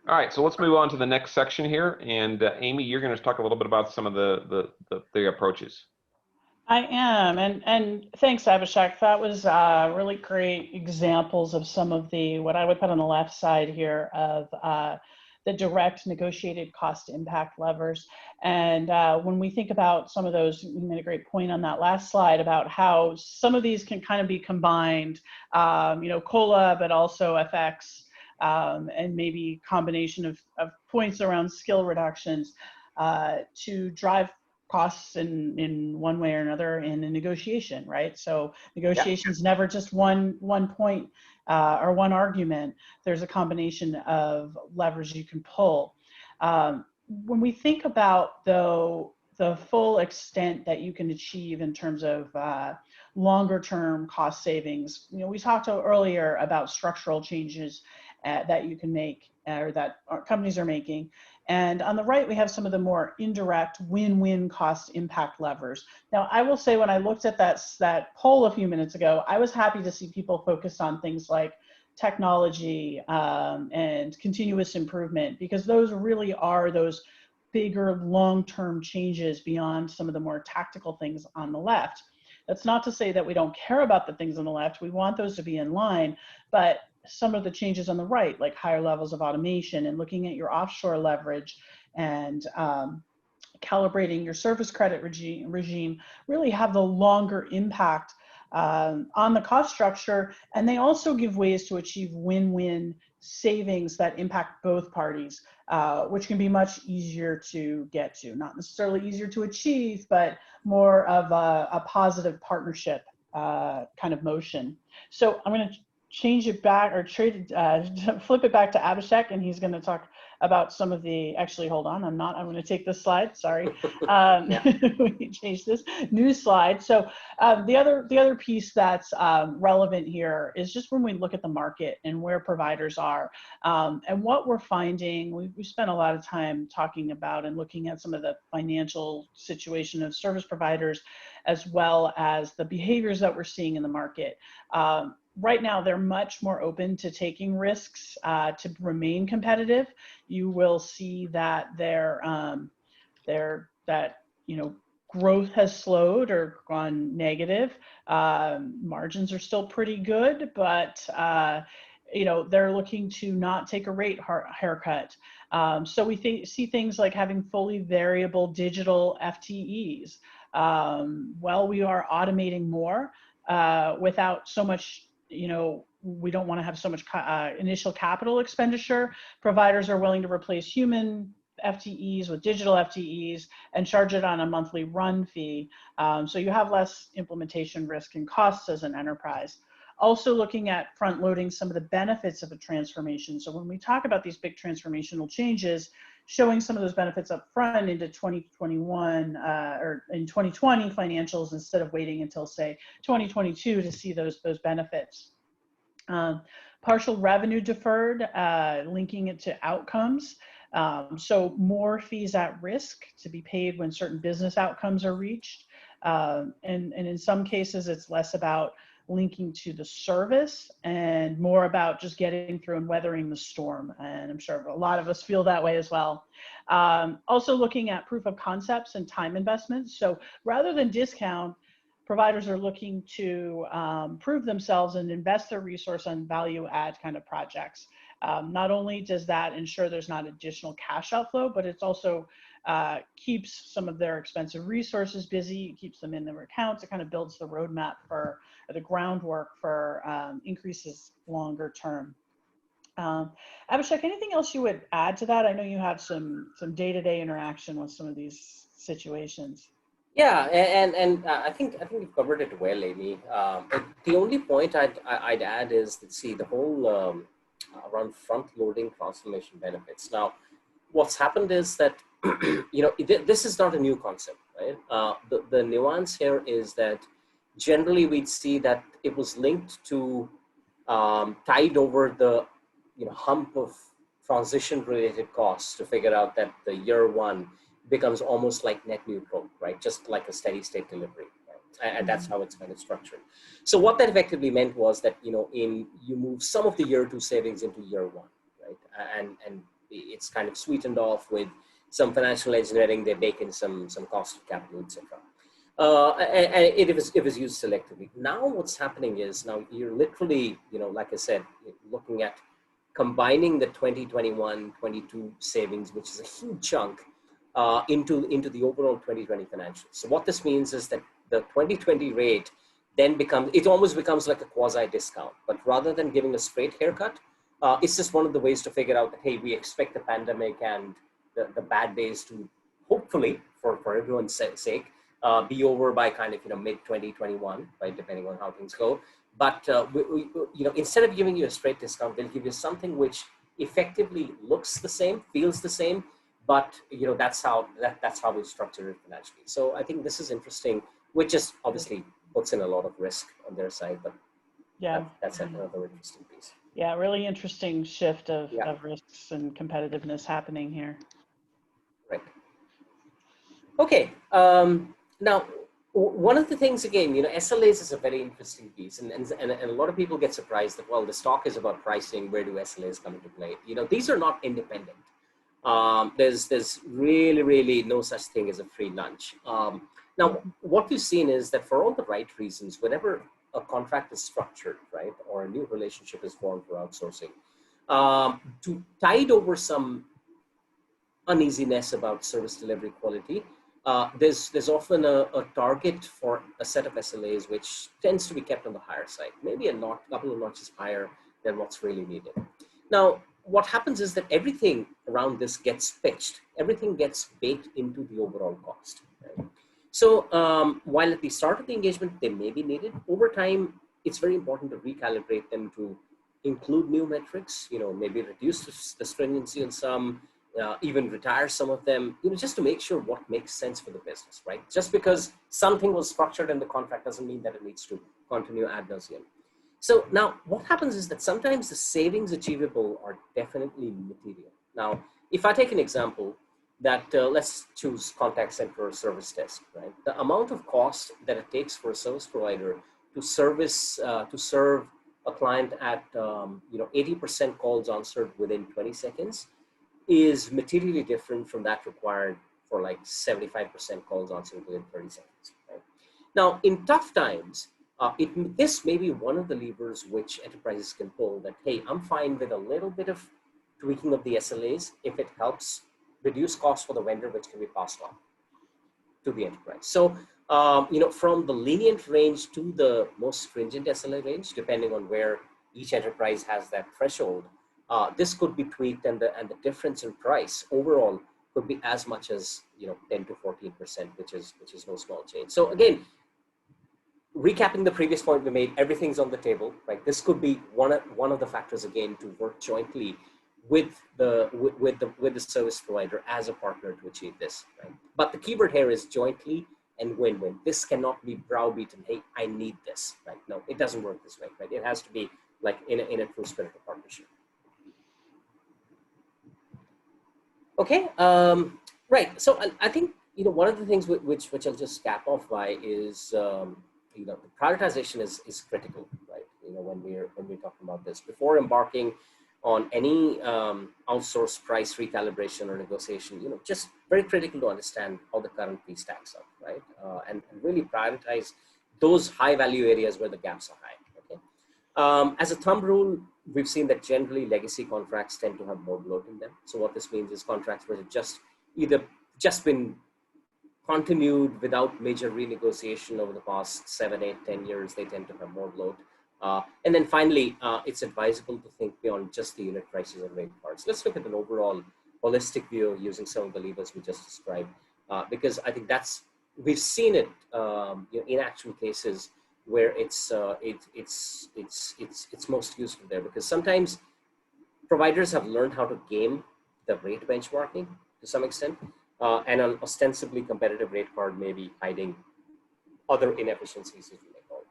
All right, so let's move on to the next section here. And Amy, you're going to talk a little bit about some of the approaches. I am, and thanks, Abhishek. That was really great examples of some of what I would put on the left side here of the direct negotiated cost impact levers. And when we think about some of those, you made a great point on that last slide about how some of these can kind of be combined, COLA, but also FX, and maybe combination of points around skill reductions to drive costs in one way or another in a negotiation, right? So negotiation's never just one point or one argument. There's a combination of levers you can pull. When we think about, though, the full extent that you can achieve in terms of longer term cost savings, we talked earlier about structural changes that you can make or that our companies are making. And on the right, we have some of the more indirect win-win cost impact levers. Now, I will say when I looked at that poll a few minutes ago, I was happy to see people focus on things like technology and continuous improvement, because those really are those bigger long-term changes beyond some of the more tactical things on the left. That's not to say that we don't care about the things on the left. We want those to be in line, but some of the changes on the right, like higher levels of automation and looking at your offshore leverage and calibrating your service credit regime, really have the longer impact on the cost structure. And they also give ways to achieve win-win savings that impact both parties, which can be much easier to get to. Not necessarily easier to achieve, but more of a positive partnership kind of motion. So I'm going to change it back, or flip it back to Abhishek, and he's going to talk about some of the, actually, hold on, I'm going to take this slide, sorry. We changed this, new slide. So the other piece that's relevant here is just when we look at the market and where providers are. And what we're finding, we spent a lot of time talking about and looking at some of the financial situation of service providers, as well as the behaviors that we're seeing in the market. Right now, they're much more open to taking risks to remain competitive. You will see that growth has slowed or gone negative. Margins are still pretty good, but they're looking to not take a rate haircut. So we see things like having fully variable digital FTEs. While we are automating more without so much, we don't want to have so much initial capital expenditure. Providers are willing to replace human FTEs with digital FTEs and charge it on a monthly run fee. So you have less implementation risk and costs as an enterprise. Also looking at front loading some of the benefits of a transformation. So when we talk about these big transformational changes, showing some of those benefits up front into 2021 or in 2020 financials, instead of waiting until, say, 2022 to see those benefits. Partial revenue deferred, linking it to outcomes. So more fees at risk to be paid when certain business outcomes are reached. And in some cases, it's less about linking to the service and more about just getting through and weathering the storm. And I'm sure a lot of us feel that way as well. Also looking at proof of concepts and time investments. So rather than discount, providers are looking to prove themselves and invest their resource on value add kind of projects. Not only does that ensure there's not additional cash outflow, but it's also keeps some of their expensive resources busy, it keeps them in their accounts, it kind of builds the roadmap for the groundwork for increases longer term. Abhishek, anything else you would add to that? I know you have some day-to-day interaction with some of these situations. Yeah, and I think you've covered it well, Amy. The only point I'd add is that, see, the whole around front-loading transformation benefits. Now, what's happened is that this is not a new concept, right? The nuance here is that generally we'd see that it was linked to tied over the hump of transition-related costs to figure out that the year one becomes almost like net neutral, right? Just like a steady state delivery, right? And that's how it's kind of structured. So what that effectively meant was that, you move some of the year two savings into year one, right? And it's kind of sweetened off with some financial engineering. They bake in some cost of capital, etc. And it was used selectively. Now what's happening is now you're literally, like I said, looking at combining the 2021-22 savings, which is a huge chunk, into the overall 2020 financials. So what this means is that the 2020 rate then almost becomes like a quasi discount, but rather than giving a straight haircut, it's just one of the ways to figure out that, hey, we expect the pandemic and the bad days to hopefully, for everyone's sake, be over by kind of, mid 2021, right? Depending on how things go. But, instead of giving you a straight discount, they'll give you something which effectively looks the same, feels the same, but that's how we structure it financially. So I think this is interesting, which just obviously puts in a lot of risk on their side, but yeah, that's another interesting piece. Yeah, really interesting shift of risks and competitiveness happening here. Okay. Now, one of the things, again, SLAs is a very interesting piece, and a lot of people get surprised that, well, this talk is about pricing. Where do SLAs come into play? These are not independent. There's really no such thing as a free lunch. Now, what we've seen is that for all the right reasons, whenever a contract is structured, right, or a new relationship is formed for outsourcing, to tide over some uneasiness about service delivery quality, there's often a target for a set of SLAs which tends to be kept on the higher side, maybe a couple of notches higher than what's really needed. Now, what happens is that everything around this gets pitched, everything gets baked into the overall cost. Right? So while at the start of the engagement, they may be needed, over time, it's very important to recalibrate them to include new metrics, maybe reduce the stringency on some, even retire some of them, just to make sure what makes sense for the business, right? Just because something was structured in the contract doesn't mean that it needs to continue ad nauseum. So now what happens is that sometimes the savings achievable are definitely material. Now, if I take an example that let's choose contact center or service desk, right? The amount of cost that it takes for a service provider to serve a client at 80% calls answered within 20 seconds is materially different from that required for like 75% calls answered within 30 seconds. Right? Now, in tough times, this may be one of the levers which enterprises can pull, that, hey, I'm fine with a little bit of tweaking of the SLAs if it helps reduce costs for the vendor, which can be passed on to the enterprise. So, from the lenient range to the most stringent SLA range, depending on where each enterprise has that threshold, this could be tweaked, and the difference in price overall could be as much as 10 to 14%, which is no small change. So again, recapping the previous point we made, everything's on the table, right? This could be one of the factors, again, to work jointly with the service provider as a partner to achieve this, right? But the keyword here is jointly and win-win. This cannot be browbeaten. Hey, I need this, right? No, it doesn't work this way, right? It has to be like in a true spirit of partnership. Okay, right. So I think one of the things which I'll just cap off by is the prioritization is critical, right? When we're talking about this, before embarking on any outsourced price recalibration or negotiation, just very critical to understand how the current fee stacks up, right? And really prioritize those high value areas where the gaps are high. Okay. As a thumb rule, we've seen that generally legacy contracts tend to have more bloat in them. So what this means is contracts where have just been continued without major renegotiation over the past 7, 8, 10 years, they tend to have more bloat. And then finally, it's advisable to think beyond just the unit prices and rate cards. Let's look at an overall holistic view using some of the levers we just described, because I think we've seen it in actual cases where it's most useful there, because sometimes providers have learned how to game the rate benchmarking to some extent, and an ostensibly competitive rate card may be hiding other inefficiencies, as we may call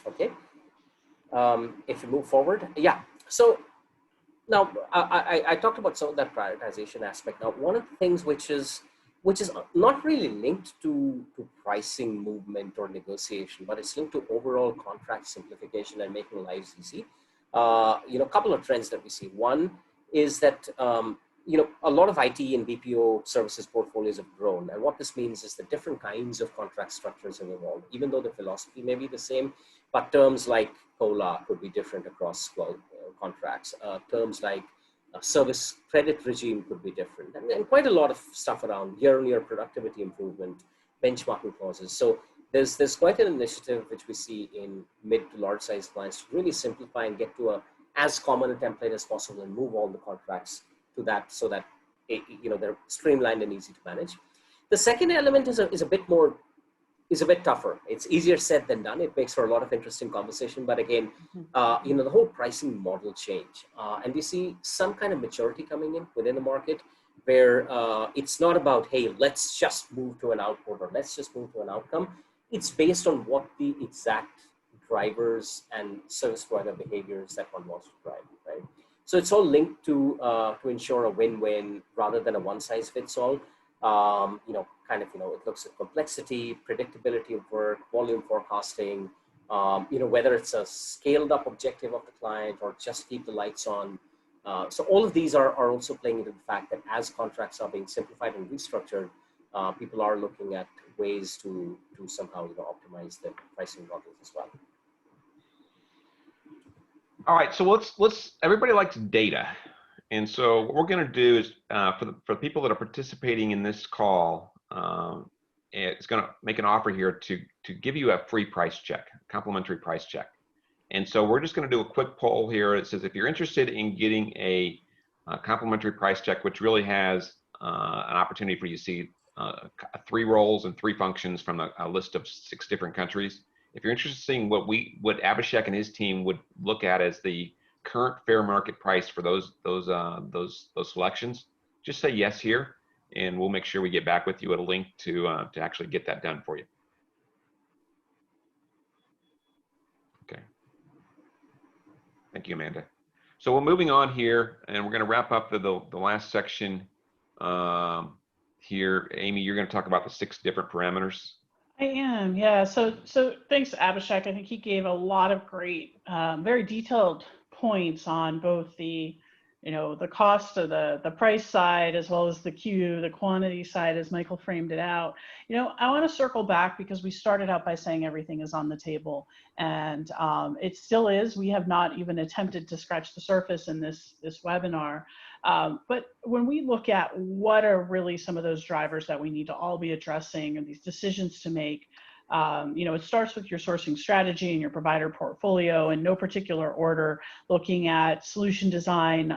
it. Okay, if we move forward, yeah. So now I talked about some of that prioritization aspect. Now, one of the things which is not really linked to pricing movement or negotiation, but it's linked to overall contract simplification and making lives easy. A couple of trends that we see. One is that a lot of IT and BPO services portfolios have grown, and what this means is that different kinds of contract structures have evolved, even though the philosophy may be the same, but terms like COLA could be different across contracts. Terms like service credit regime could be different, and quite a lot of stuff around year-on-year productivity improvement, benchmarking clauses. So there's quite an initiative which we see in mid to large size clients to really simplify and get to as common a template as possible and move all the contracts to that, so that they're streamlined and easy to manage. The second element is a bit tougher. It's easier said than done. It makes for a lot of interesting conversation, but again, the whole pricing model change, and we see some kind of maturity coming in within the market, where it's not about, hey, let's just move to an output or let's just move to an outcome. It's based on what the exact drivers and service provider behaviors that one wants to drive, right? So it's all linked to ensure a win-win rather than a one-size-fits-all. It looks at complexity, predictability of work, volume forecasting, whether it's a scaled up objective of the client or just keep the lights on. So all of these are also playing into the fact that as contracts are being simplified and restructured, people are looking at ways to somehow optimize the pricing models as well. All right, so let's everybody likes data. And so what we're going to do is for the people that are participating in this call, it's going to make an offer here to give you a free price check, complimentary price check. And so we're just going to do a quick poll here. It says if you're interested in getting a complimentary price check, which really has an opportunity for you to see 3 roles and 3 functions from a list of 6 different countries. If you're interested in seeing what Abhishek and his team would look at as the current fair market price for those selections, just say yes here, and we'll make sure we get back with you at a link to actually get that done for you. Okay. Thank you, Amanda. So we're moving on here, and we're going to wrap up the last section here. Amy, you're going to talk about the 6 different parameters. I am, yeah. So thanks, Abhishek. I think he gave a lot of great, very detailed points on both the cost of the price side as well as the quantity side, as Michael framed it out. I want to circle back because we started out by saying everything is on the table, and it still is. We have not even attempted to scratch the surface in this webinar. But when we look at what are really some of those drivers that we need to all be addressing and these decisions to make, it starts with your sourcing strategy and your provider portfolio in no particular order, looking at solution design,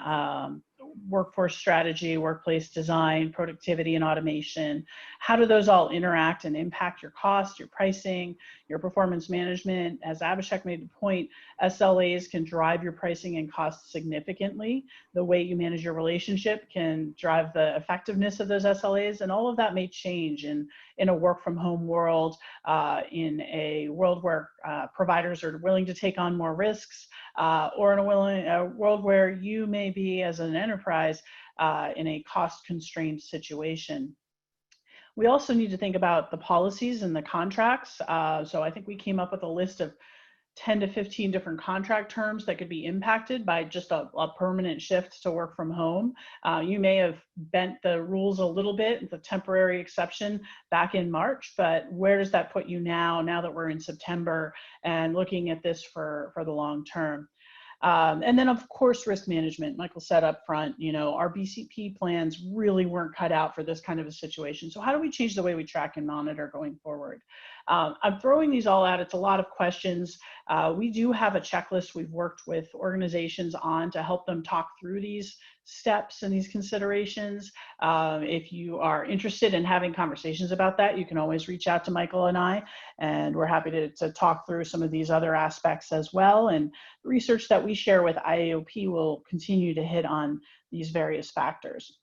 workforce strategy, workplace design, productivity and automation. How do those all interact and impact your cost, your pricing, your performance management? As Abhishek made the point, SLAs can drive your pricing and costs significantly. The way you manage your relationship can drive the effectiveness of those SLAs, and all of that may change in a work from home world, in a world where providers are willing to take on more risks, or in a world where you may be, as an enterprise, in a cost-constrained situation. We also need to think about the policies and the contracts. So I think we came up with a list of 10 to 15 different contract terms that could be impacted by just a permanent shift to work from home. You may have bent the rules a little bit, it's a temporary exception back in March, but where does that put you now that we're in September and looking at this for the long term? And then, of course, risk management. Michael said up front, our BCP plans really weren't cut out for this kind of a situation. So how do we change the way we track and monitor going forward? I'm throwing these all out. It's a lot of questions. We do have a checklist we've worked with organizations on to help them talk through these steps and these considerations. If you are interested in having conversations about that, you can always reach out to Michael and I, and we're happy to talk through some of these other aspects as well. And the research that we share with IAOP will continue to hit on these various factors.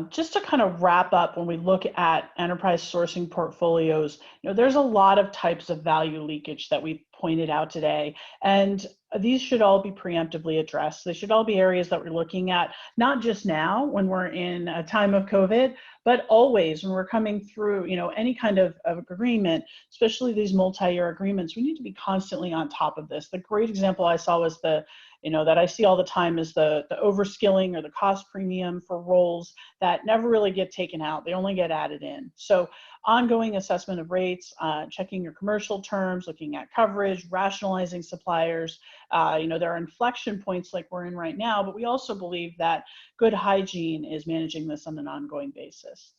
Just to kind of wrap up, when we look at enterprise sourcing portfolios, there's a lot of types of value leakage that we pointed out today, and these should all be preemptively addressed. They should all be areas that we're looking at, not just now when we're in a time of COVID, but always when we're coming through, any kind of agreement, especially these multi-year agreements. We need to be constantly on top of this. The great example I saw was that I see all the time is the overskilling or the cost premium for roles that never really get taken out. They only get added in. So ongoing assessment of rates, checking your commercial terms, looking at coverage, rationalizing suppliers. There are inflection points like we're in right now, but we also believe that good hygiene is managing this on an ongoing basis.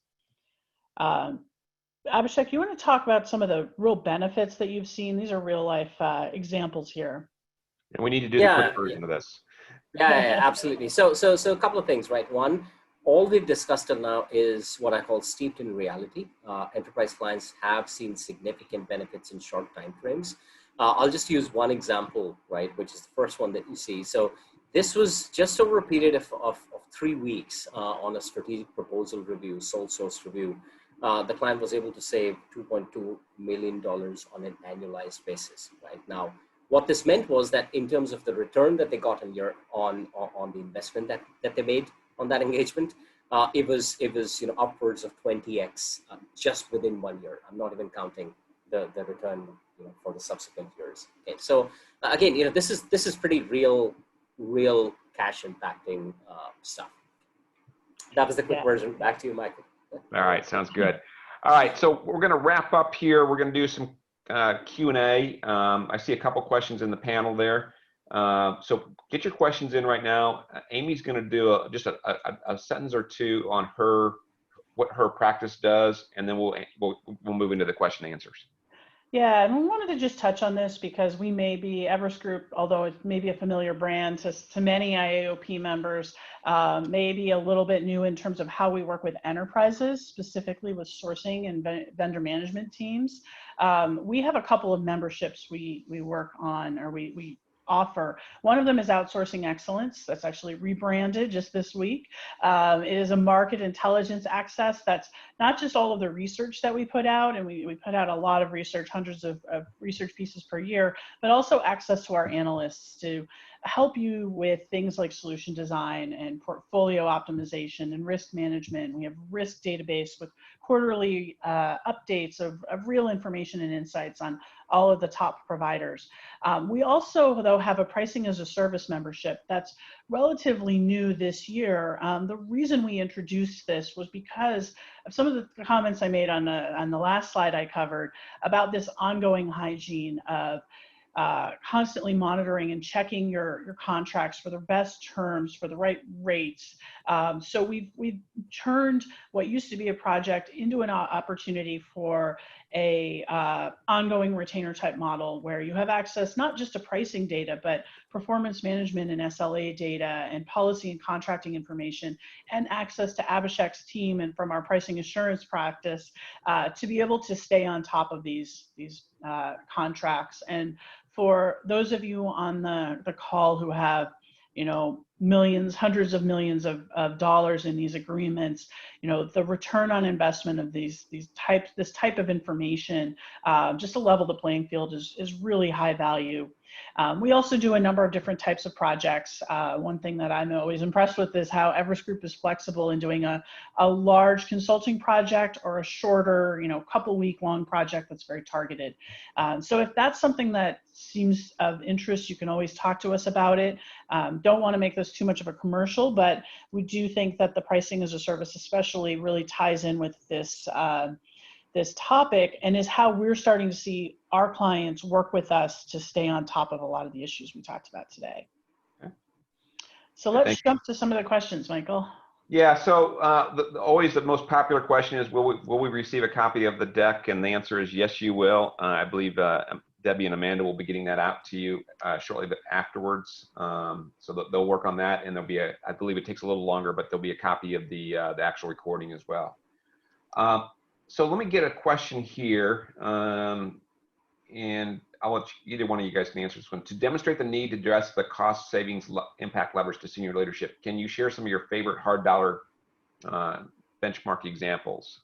Abhishek, you want to talk about some of the real benefits that you've seen? These are real life examples here. And we need to do the quick version of this. Yeah, absolutely. So a couple of things, right? One, all we've discussed till now is what I call steeped in reality. Enterprise clients have seen significant benefits in short time frames. I'll just use one example, right, which is the first one that you see. So this was just over a period of 3 weeks on a strategic proposal review, sole source review. The client was able to save $2.2 million on an annualized basis, right? Now, What this meant was that in terms of the return that they got on the investment that they made on that engagement, it was upwards of 20x just within 1 year. I'm not even counting the return for the subsequent years. Okay, so again, this is pretty real cash impacting stuff. That was the quick version. Back to you, Michael. All right, sounds good. All right, so we're going to wrap up here. We're going to do some Q&A. I see a couple questions in the panel there. So get your questions in right now. Amy's going to do just a sentence or two on what her practice does, and then we'll move into the question and answers. Yeah, and we wanted to just touch on this because we may be, Everest Group, although it may be a familiar brand to many IAOP members, may be a little bit new in terms of how we work with enterprises, specifically with sourcing and vendor management teams. We have a couple of memberships we work on, or we offer. One of them is Outsourcing Excellence. That's actually rebranded just this week. It is a market intelligence access. That's not just all of the research that we put out, and we put out a lot of research, hundreds of research pieces per year, but also access to our analysts to help you with things like solution design and portfolio optimization and risk management. We have risk database with quarterly updates of real information and insights on all of the top providers. We also, though, have a pricing as a service membership that's relatively new this year. The reason we introduced this was because of some of the comments I made on the last slide I covered about this ongoing hygiene of constantly monitoring and checking your contracts for the best terms, for the right rates. So we've turned what used to be a project into an opportunity for a ongoing retainer type model where you have access not just to pricing data, but performance management and SLA data and policy and contracting information, and access to Abhishek's team and from our pricing assurance practice to be able to stay on top of these contracts. And for those of you on the call who have, millions, hundreds of millions of dollars in these agreements, the return on investment of this type of information, just to level the playing field is really high value. We also do a number of different types of projects. One thing that I'm always impressed with is how Everest Group is flexible in doing a large consulting project or a shorter, couple week long project that's very targeted. So if that's something that seems of interest, you can always talk to us about it. Don't want to make this too much of a commercial, but we do think that the pricing as a service especially really ties in with this topic, and is how we're starting to see our clients work with us to stay on top of a lot of the issues we talked about today. Okay. So let's jump to some of the questions, Michael. Yeah, so always the most popular question is, will we receive a copy of the deck? And the answer is yes, you will. I believe Debbie and Amanda will be getting that out to you shortly afterwards. So they'll work on that, and there'll be I believe it takes a little longer, but there'll be a copy of the actual recording as well. So let me get a question here, and I'll let either one of you guys can answer this one. To demonstrate the need to address the cost savings impact levers to senior leadership, can you share some of your favorite hard dollar benchmark examples?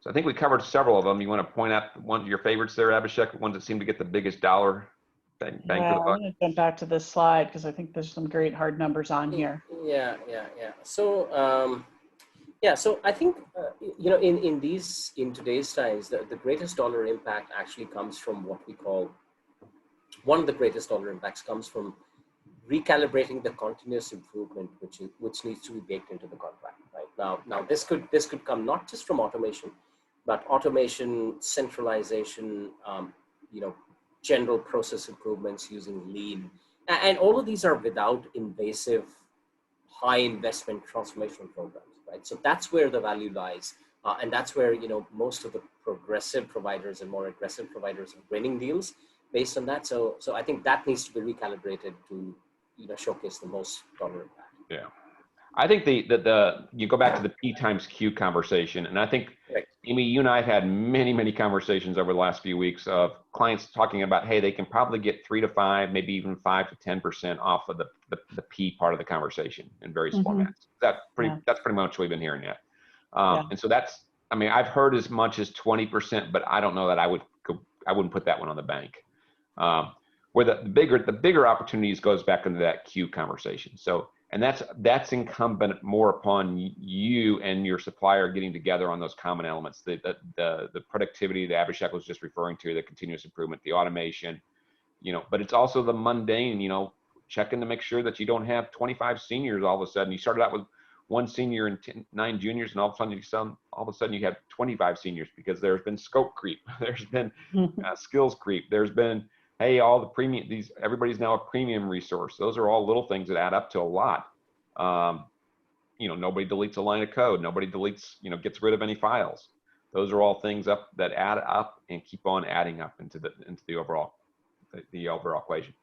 So I think we covered several of them. You want to point out one of your favorites there, Abhishek, ones that seem to get the biggest dollar bang for the buck? I'm going to jump back to this slide because I think there's some great hard numbers on here. Yeah. So I think in today's times, the greatest dollar impact actually comes from one of the greatest dollar impacts comes from recalibrating the continuous improvement which needs to be baked into the contract. Right now this could come not just from automation, but automation, centralization, general process improvements using lean, and all of these are without invasive, high investment transformational programs. Right? So that's where the value lies. And that's where, most of the progressive providers and more aggressive providers are winning deals based on that. So I think that needs to be recalibrated to, showcase the most dollar impact. Yeah. I think you go back to the P times Q conversation, and I think, right, Amy, you and I have had many conversations over the last few weeks of clients talking about, hey, they can probably get 3 to 5, maybe even 5 to 10% off of the P part of the conversation in various formats. That's pretty much what we've been hearing yet. And so I've heard as much as 20%, but I don't know that I wouldn't put that one on the bank. Where the bigger opportunities goes back into that queue conversation. So, and that's incumbent more upon you and your supplier getting together on those common elements, the productivity that Abhishek was just referring to, the continuous improvement, the automation, but it's also the mundane, checking to make sure that you don't have 25 seniors all of a sudden. You started out with one senior and 9 juniors, and all of a sudden you have 25 seniors because there's been scope creep, there's been skills creep, there's been, hey, all the premium, everybody's now a premium resource. Those are all little things that add up to a lot. Nobody deletes a line of code. Nobody deletes, gets rid of any files. Those are all things that add up and keep on adding up into the overall equation.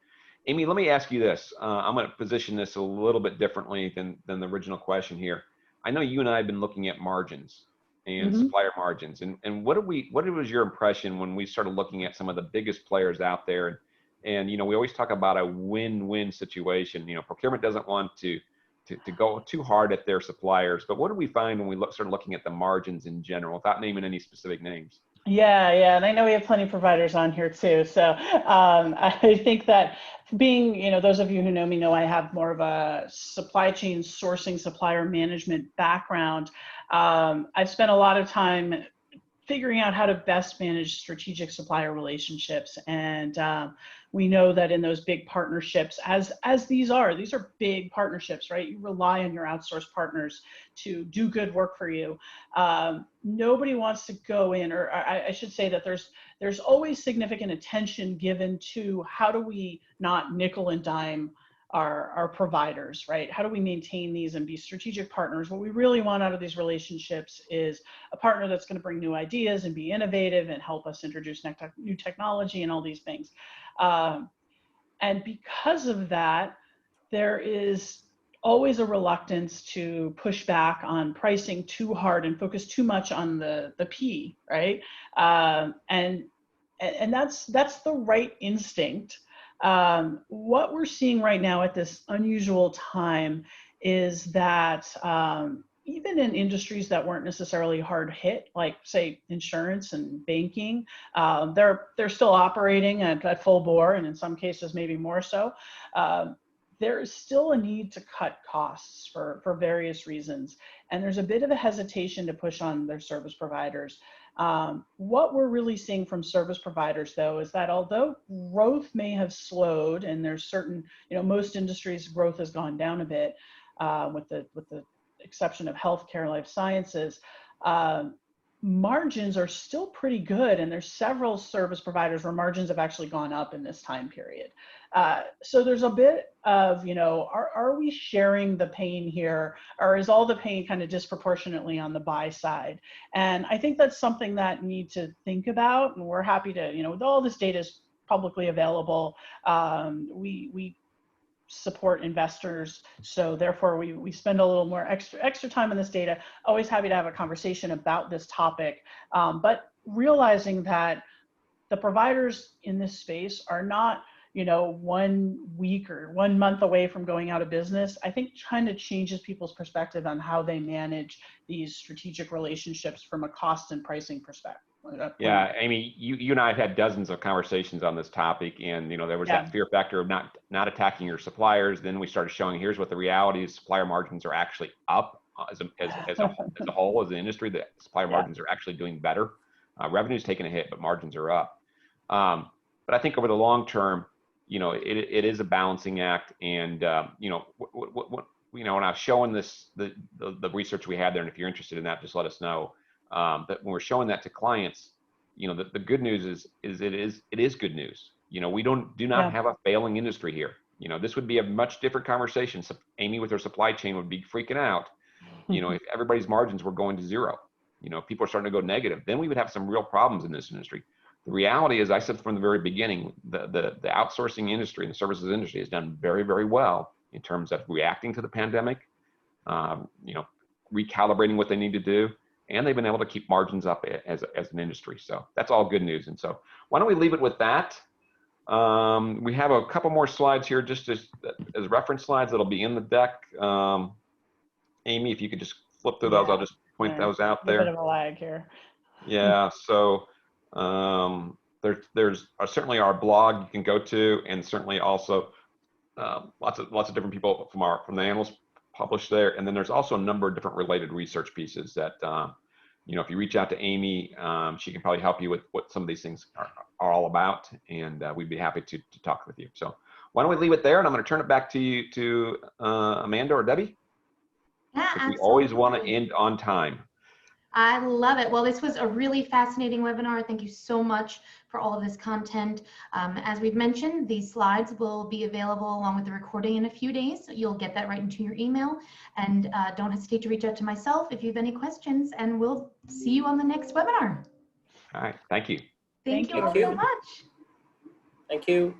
Amy, let me ask you this. I'm going to position this a little bit differently than the original question here. I know you and I have been looking at margins and supplier margins, and what was your impression when we started looking at some of the biggest players out there? And we always talk about a win-win situation. Procurement doesn't want to go too hard at their suppliers, but what do we find when we started looking at the margins in general, without naming any specific names? Yeah, and I know we have plenty of providers on here too. So I think that being, those of you who know me know I have more of a supply chain sourcing, supplier management background. I've spent a lot of time figuring out how to best manage strategic supplier relationships. And we know that in those big partnerships, as these are big partnerships, right? You rely on your outsourced partners to do good work for you. Nobody wants to go in, or I should say that there's always significant attention given to how do we not nickel and dime our providers, right? How do we maintain these and be strategic partners? What we really want out of these relationships is a partner that's going to bring new ideas and be innovative and help us introduce new technology and all these things. And because of that, there is always a reluctance to push back on pricing too hard and focus too much on the P, right? And that's the right instinct. What we're seeing right now at this unusual time is that even in industries that weren't necessarily hard hit, like say insurance and banking, they're still operating at full bore, and in some cases maybe more so. There is still a need to cut costs for various reasons, and there's a bit of a hesitation to push on their service providers. What we're really seeing from service providers, though, is that although growth may have slowed, and there's certain, most industries' growth has gone down a bit, with the exception of healthcare, life sciences, margins are still pretty good, and there's several service providers where margins have actually gone up in this time period. So there's a bit of, are we sharing the pain here, or is all the pain kind of disproportionately on the buy side? And I think that's something that we need to think about, and we're happy to, with all this data is publicly available, we support investors, so therefore we spend a little more extra time on this data. Always happy to have a conversation about this topic, but realizing that the providers in this space are not 1 week or 1 month away from going out of business. I think kind of changes people's perspective on how they manage these strategic relationships from a cost and pricing perspective. Yeah, Amy, you and I have had dozens of conversations on this topic, and there was that fear factor of not attacking your suppliers. Then we started showing, here's what the reality is: supplier margins are actually up as a whole, as an industry. The supplier margins are actually doing better. Revenue's taking a hit, but margins are up. But I think over the long term, it is a balancing act, and when I was showing this, the research we had there, and if you're interested in that, just let us know. That when we're showing that to clients, the good news is it is good news. We do not have a failing industry here. This would be a much different conversation. So Amy with her supply chain would be freaking out. If everybody's margins were going to zero, people are starting to go negative, then we would have some real problems in this industry. The reality is, I said from the very beginning, the outsourcing industry and the services industry has done very, very well in terms of reacting to the pandemic, recalibrating what they need to do, and they've been able to keep margins up as an industry. So that's all good news. And so why don't we leave it with that? We have a couple more slides here, just as reference slides that'll be in the deck. Amy, if you could just flip through those, I'll just point those out there. A bit of a lag here. Yeah, so there's certainly our blog you can go to, and certainly also lots of different people from the analysts published there. And then there's also a number of different related research pieces that, if you reach out to Amy, she can probably help you with what some of these things are all about. And we'd be happy to talk with you. So why don't we leave it there? And I'm going to turn it back to you, to Amanda or Debbie. Yeah, We always want to absolutely. end on time. I love it. Well, this was a really fascinating webinar. Thank you so much for all of this content. As we've mentioned, these slides will be available along with the recording in a few days. You'll get that right into your email. And don't hesitate to reach out to myself if you have any questions, and we'll see you on the next webinar. All right. Thank you. Thank you all you. so much. Thank you.